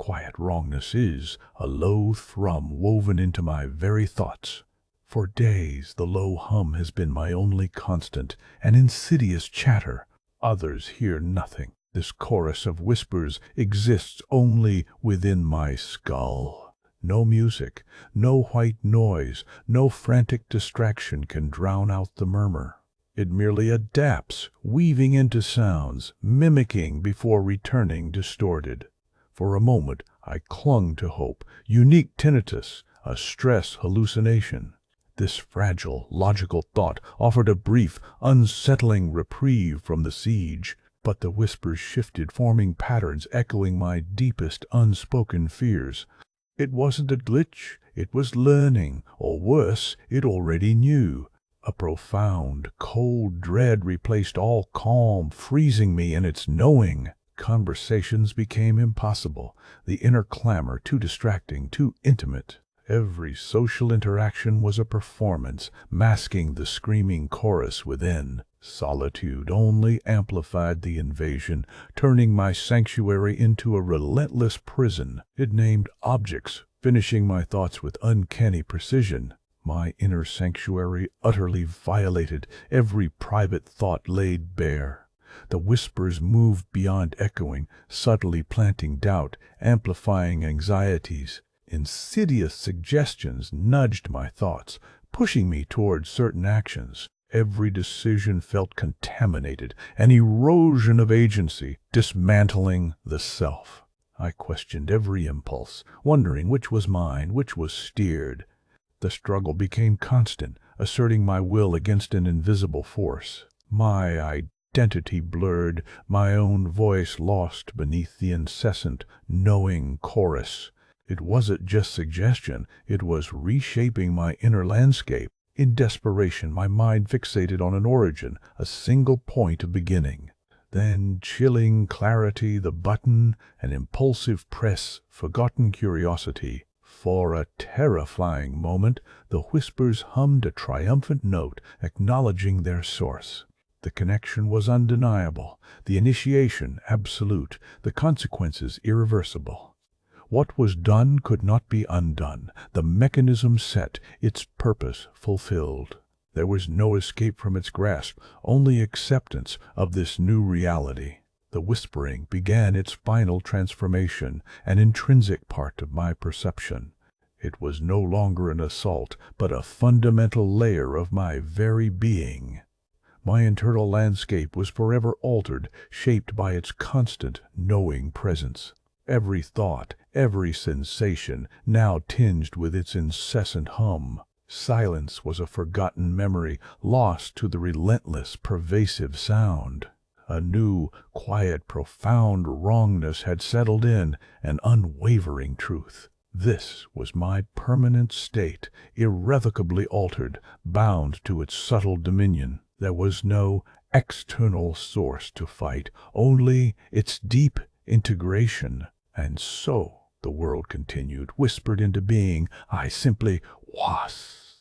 quiet wrongness is, a low thrum woven into my very thoughts. For days the low hum has been my only constant, an insidious chatter. Others hear nothing. This chorus of whispers exists only within my skull. No music, no white noise, no frantic distraction can drown out the murmur. It merely adapts, weaving into sounds, mimicking before returning distorted. For a moment I clung to hope, unique tinnitus, a stress hallucination. This fragile, logical thought offered a brief, unsettling reprieve from the siege, but the whispers shifted, forming patterns echoing my deepest unspoken fears. It wasn't a glitch, it was learning, or worse, it already knew. A profound, cold dread replaced all calm, freezing me in its knowing. Conversations became impossible, the inner clamor too distracting, too intimate. Every social interaction was a performance, masking the screaming chorus within. Solitude only amplified the invasion, turning my sanctuary into a relentless prison. It named objects, finishing my thoughts with uncanny precision. My inner sanctuary utterly violated, every private thought laid bare. The whispers moved beyond echoing, subtly planting doubt, amplifying anxieties. Insidious suggestions nudged my thoughts, pushing me toward certain actions. Every decision felt contaminated, an erosion of agency, dismantling the self. I questioned every impulse, wondering which was mine, which was steered. The struggle became constant, asserting my will against an invisible force. My identity blurred, my own voice lost beneath the incessant, knowing chorus. It wasn't just suggestion, it was reshaping my inner landscape. In desperation, my mind fixated on an origin, a single point of beginning. Then chilling clarity, the button, an impulsive press, forgotten curiosity. For a terrifying moment, the whispers hummed a triumphant note, acknowledging their source. The connection was undeniable, the initiation absolute, the consequences irreversible. What was done could not be undone, the mechanism set, its purpose fulfilled. There was no escape from its grasp, only acceptance of this new reality. The whispering began its final transformation, an intrinsic part of my perception. It was no longer an assault, but a fundamental layer of my very being. My internal landscape was forever altered, shaped by its constant, knowing presence. Every thought, every sensation, now tinged with its incessant hum. Silence was a forgotten memory, lost to the relentless, pervasive sound. A new, quiet, profound wrongness had settled in, an unwavering truth. This was my permanent state, irrevocably altered, bound to its subtle dominion. There was no external source to fight, only its deep integration. And so, the world continued, whispered into being, I simply was.